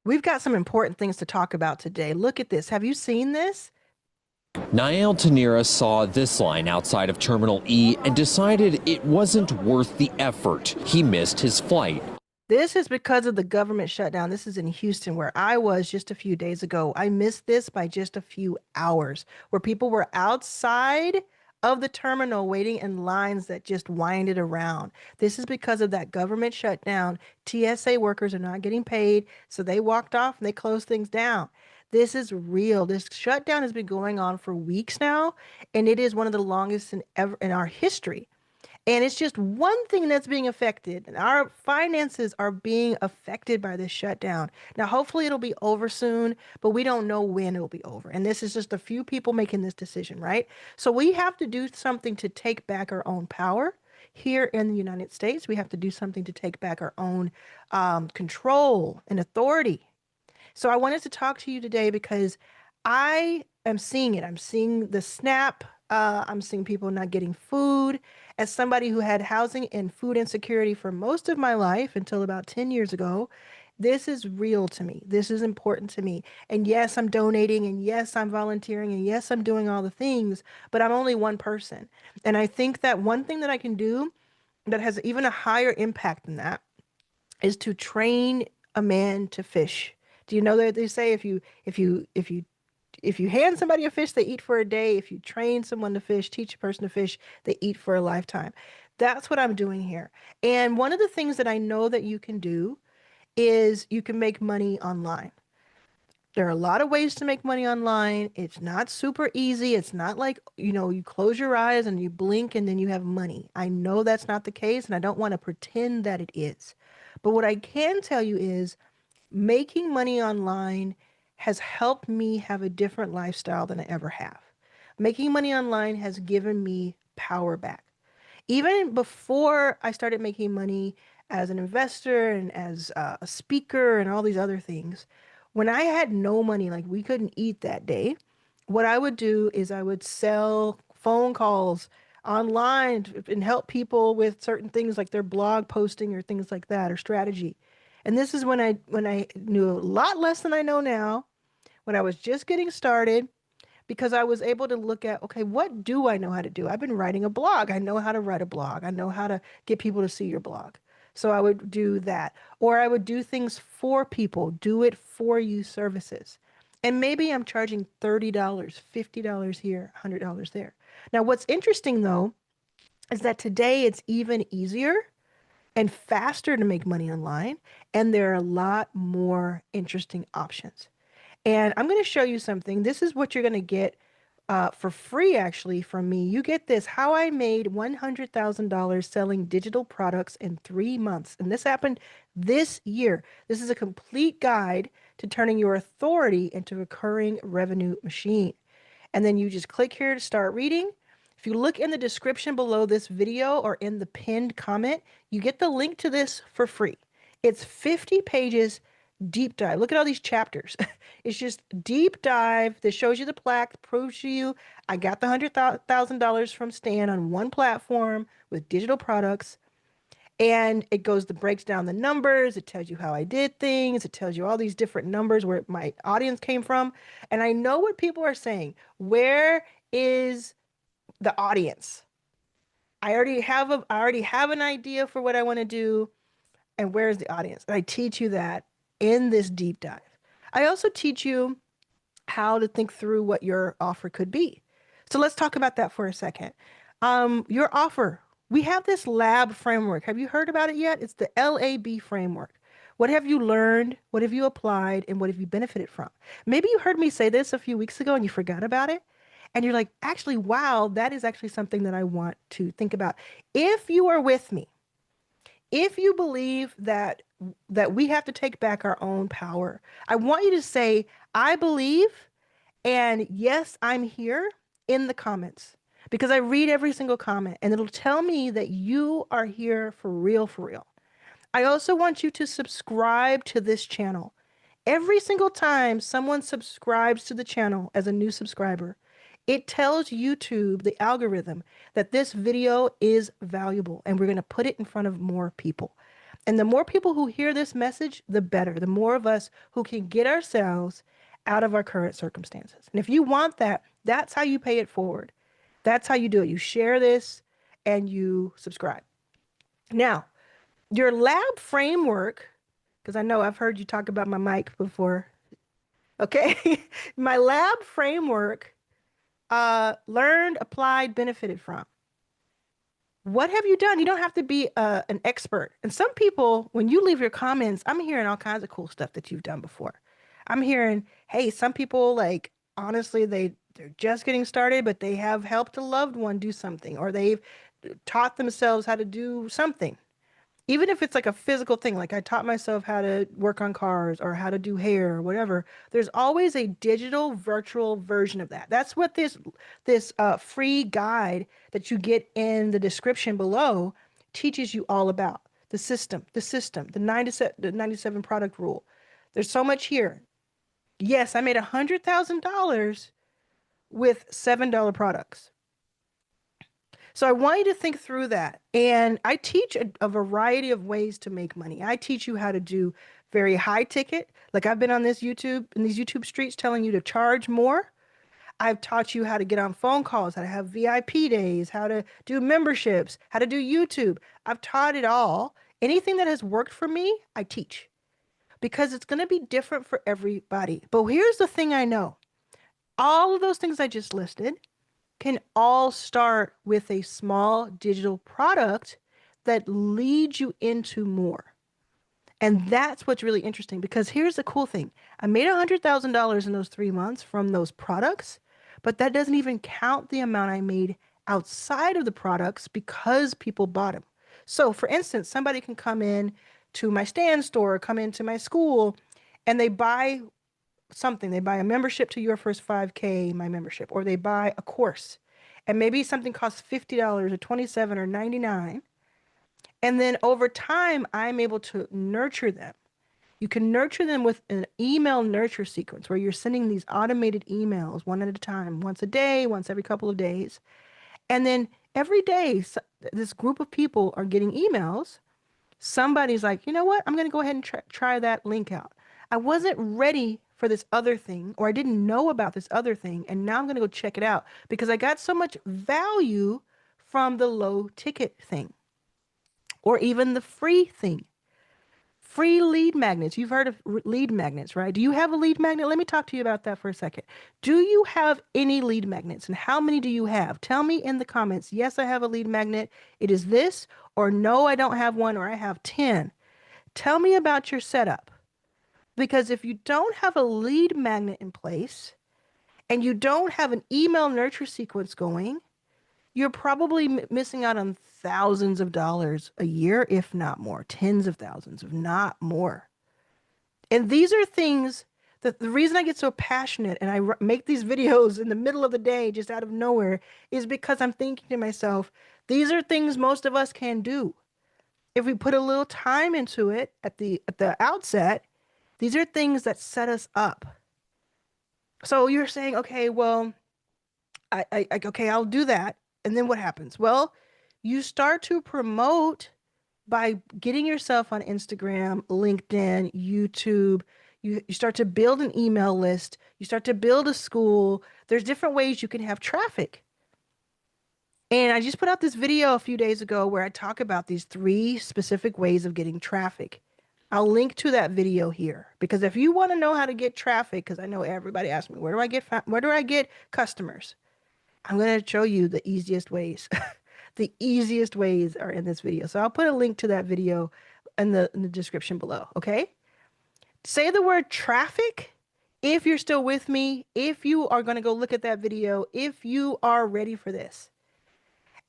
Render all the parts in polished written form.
We've got some important things to talk about today. Look at this. Have you seen this? Niall Tanira saw this line outside of Terminal E and decided it wasn't worth the effort. He missed his flight. This is because of the government shutdown. This is in Houston, where I was just a few days ago. I missed this by just a few hours, where people were outside of the terminal waiting in lines that just winded around. This is because of that government shutdown. TSA workers are not getting paid, so they walked off and they closed things down. This is real. This shutdown has been going on for weeks now, and it is one of the longest in our history. And it's just one thing that's being affected. And our finances are being affected by this shutdown. Now, hopefully it'll be over soon, but we don't know when it'll be over. And this is just a few people making this decision, right? So we have to do something to take back our own power. Here in the United States, we have to do something to take back our own control and authority. So I wanted to talk to you today because I am seeing it. I'm seeing the snap. I'm seeing people not getting food. As somebody who had housing and food insecurity for most of my life until about 10 years ago, this is real to me. This is important to me. And yes, I'm donating, and yes, I'm volunteering, and yes, I'm doing all the things, but I'm only one person. And I think that one thing that I can do that has even a higher impact than that is to train a man to fish. Do you know that they say if you hand somebody a fish, they eat for a day. If you train someone to fish, teach a person to fish, they eat for a lifetime. That's what I'm doing here. And one of the things that I know that you can do is you can make money online. There are a lot of ways to make money online. It's not super easy. It's not like, you close your eyes and you blink and then you have money. I know that's not the case, and I don't want to pretend that it is. But what I can tell you is making money online has helped me have a different lifestyle than I ever have. Making money online has given me power back. Even before I started making money as an investor and as a speaker and all these other things, when I had no money, like we couldn't eat that day, what I would do is I would sell phone calls online and help people with certain things like their blog posting or things like that or strategy. And this is when I knew a lot less than I know now, when I was just getting started, because I was able to look at, okay, what do I know how to do? I've been writing a blog. I know how to write a blog. I know how to get people to see your blog. So I would do that. Or I would do things for people, do it for you services. And maybe I'm charging $30, $50 here, $100 there. Now, what's interesting though, is that today it's even easier and faster to make money online. And there are a lot more interesting options. And I'm going to show you something. This is what you're going to get for free, actually, from me. You get this: how I made $100,000 selling digital products in 3 months. And this happened this year. This is a complete guide to turning your authority into a recurring revenue machine. And then you just click here to start reading. If you look in the description below this video or in the pinned comment, you get the link to this for free. It's 50 pages deep dive. Look at all these chapters. It's just deep dive that shows you the plaque, proves to you I got the $100,000 from Stan on one platform with digital products. And it breaks down the numbers. It tells you how I did things. It tells you all these different numbers where my audience came from. And I know what people are saying. Where is the audience? I already have an idea for what I want to do, and where's the audience? And I teach you that in this deep dive. I also teach you how to think through what your offer could be. So let's talk about that for a second. Your offer. We have this lab framework. Have you heard about it yet? It's the LAB framework. What have you learned? What have you applied? And what have you benefited from? Maybe you heard me say this a few weeks ago and you forgot about it. And you're like, actually, wow, that is actually something that I want to think about. If you are with me, if you believe that we have to take back our own power, I want you to say, I believe, and yes, I'm here in the comments, because I read every single comment and it'll tell me that you are here for real, for real. I also want you to subscribe to this channel. Every single time someone subscribes to the channel as a new subscriber, it tells YouTube, the algorithm, that this video is valuable and we're going to put it in front of more people. And the more people who hear this message, the better. The more of us who can get ourselves out of our current circumstances. And if you want that, that's how you pay it forward. That's how you do it. You share this and you subscribe. Now, your lab framework, because I know I've heard you talk about my mic before. Okay. My lab framework, learned, applied, benefited from. What have you done? You don't have to be an expert. And some people, when you leave your comments, I'm hearing all kinds of cool stuff that you've done before. I'm hearing, hey, some people like honestly, they're just getting started, but they have helped a loved one do something, or they've taught themselves how to do something. Even if it's like a physical thing, like I taught myself how to work on cars or how to do hair or whatever, there's always a digital virtual version of that. That's what this free guide that you get in the description below teaches you all about. The 97 product rule. There's so much here. Yes, I made $100,000 with $7 products. So I want you to think through that. And I teach a variety of ways to make money. I teach you how to do very high ticket. Like I've been on this YouTube, in these YouTube streets telling you to charge more. I've taught you how to get on phone calls, how to have VIP days, how to do memberships, how to do YouTube. I've taught it all. Anything that has worked for me, I teach because it's going to be different for everybody. But here's the thing I know. All of those things I just listed can all start with a small digital product that leads you into more. And that's what's really interesting because here's the cool thing. I made $100,000 in those 3 months from those products, but that doesn't even count the amount I made outside of the products because people bought them. So for instance, somebody can come in to my stand store, come into my school, and they buy something. They buy a membership to Your First 5K, my membership, or they buy a course. And maybe something costs $50 or $27 or $99. And then over time, I'm able to nurture them. You can nurture them with an email nurture sequence where you're sending these automated emails one at a time, once a day, once every couple of days. And then every day, this group of people are getting emails. Somebody's like, you know what? I'm going to go ahead and try that link out. I wasn't ready for this other thing, or I didn't know about this other thing, and now I'm going to go check it out because I got so much value from the low ticket thing or even the free thing. Free lead magnets. You've heard of lead magnets, right? Do you have a lead magnet? Let me talk to you about that for a second. Do you have any lead magnets, and how many do you have? Tell me in the comments. Yes, I have a lead magnet. It is this, or no, I don't have one, or I have 10. Tell me about your setup. Because if you don't have a lead magnet in place and you don't have an email nurture sequence going, you're probably missing out on thousands of dollars a year, if not more, tens of thousands, if not more. And these are things that the reason I get so passionate and I make these videos in the middle of the day just out of nowhere is because I'm thinking to myself, these are things most of us can do. If we put a little time into it at the outset, these are things that set us up. So you're saying, okay, well, okay, I'll do that. And then what happens? Well, you start to promote by getting yourself on Instagram, LinkedIn, YouTube. You start to build an email list. You start to build a school. There's different ways you can have traffic. And I just put out this video a few days ago where I talk about these 3 specific ways of getting traffic. I'll link to that video here because if you want to know how to get traffic, because I know everybody asks me, where do I get customers? I'm going to show you the easiest ways. The easiest ways are in this video. So I'll put a link to that video in the description below. Okay. Say the word traffic. If you're still with me, if you are going to go look at that video, if you are ready for this.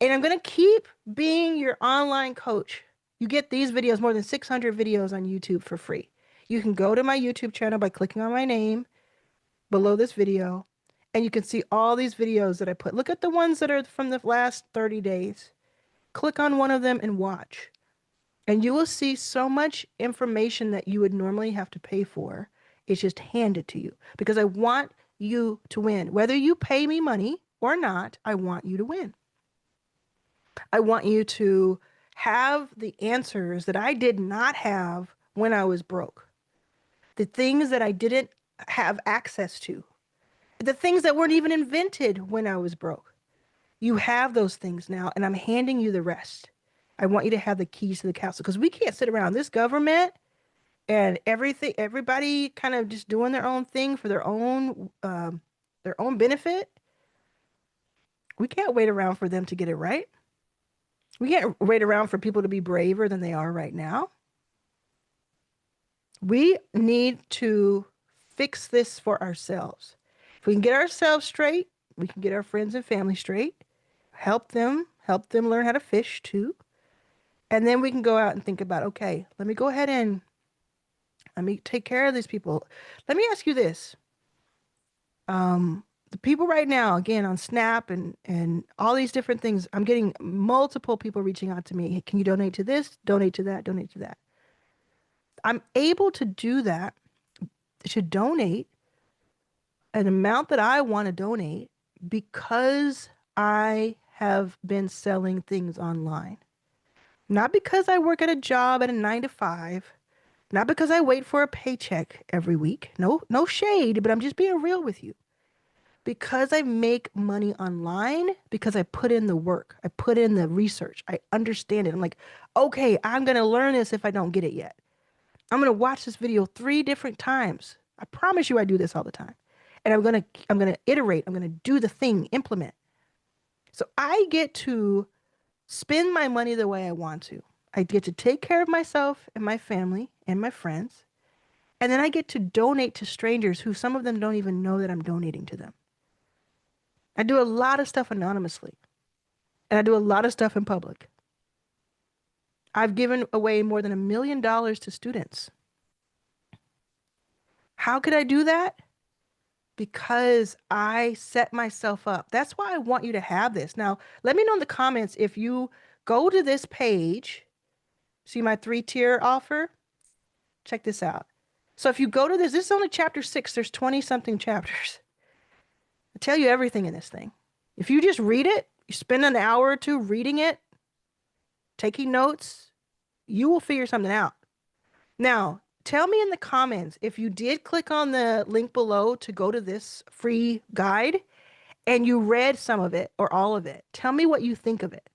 And I'm going to keep being your online coach. You get these videos, more than 600 videos on YouTube for free. You can go to my YouTube channel by clicking on my name below this video, and you can see all these videos that I put. Look at the ones that are from the last 30 days. Click on one of them and watch. And you will see so much information that you would normally have to pay for. It's just handed to you because I want you to win. Whether you pay me money or not, I want you to win. I want you to have the answers that I did not have when I was broke, the things that I didn't have access to, the things that weren't even invented when I was broke. You have those things now, and I'm handing you the rest. I want you to have the keys to the castle because we can't sit around this government and everything, everybody kind of just doing their own thing for their own benefit. We can't wait around for them to get it right. We can't wait around for people to be braver than they are right now. We need to fix this for ourselves. If we can get ourselves straight, we can get our friends and family straight, help them learn how to fish too. And then we can go out and think about, okay, let me go ahead and let me take care of these people. Let me ask you this. The people right now, again, on Snap and all these different things, I'm getting multiple people reaching out to me. Hey, can you donate to this? Donate to that? Donate to that? I'm able to do that, to donate an amount that I want to donate because I have been selling things online. Not because I work at a job at a 9 to 5, not because I wait for a paycheck every week. No, no shade, but I'm just being real with you. Because I make money online, because I put in the work, I put in the research, I understand it. I'm like, okay, I'm going to learn this if I don't get it yet. I'm going to watch this video 3 different times. I promise you I do this all the time. And I'm going to iterate, I'm going to do the thing, implement. So I get to spend my money the way I want to. I get to take care of myself and my family and my friends. And then I get to donate to strangers who some of them don't even know that I'm donating to them. I do a lot of stuff anonymously, and I do a lot of stuff in public. I've given away more than $1 million to students. How could I do that? Because I set myself up. That's why I want you to have this. Now, let me know in the comments if you go to this page, see my 3-tier offer? Check this out. So if you go to this is only chapter 6. There's 20 something chapters. I tell you everything in this thing. If you just read it, you spend an hour or two reading it, taking notes, you will figure something out. Now, tell me in the comments if you did click on the link below to go to this free guide and you read some of it or all of it. Tell me what you think of it.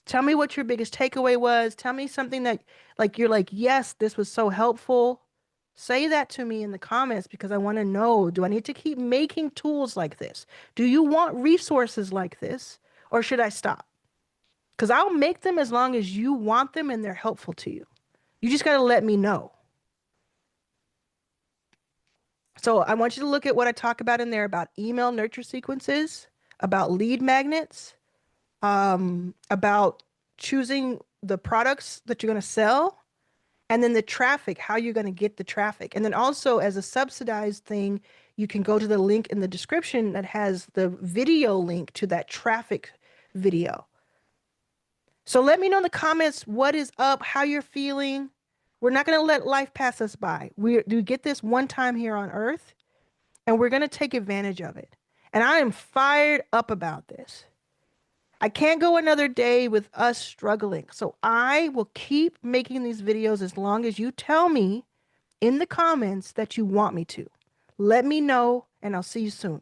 Tell me what your biggest takeaway was. Tell me something that like you're like, yes, this was so helpful. Say that to me in the comments because I want to know, do I need to keep making tools like this? Do you want resources like this or should I stop? Because I'll make them as long as you want them and they're helpful to you. You just got to let me know. So I want you to look at what I talk about in there about email nurture sequences, about lead magnets, about choosing the products that you're going to sell, and then the traffic, how you're going to get the traffic. And then also as a subsidized thing, you can go to the link in the description that has the video link to that traffic video. So let me know in the comments what is up, how you're feeling. We're not going to let life pass us by. We do get this one time here on earth, and we're going to take advantage of it. And I am fired up about this. I can't go another day with us struggling. So I will keep making these videos as long as you tell me in the comments that you want me to. Let me know, and I'll see you soon.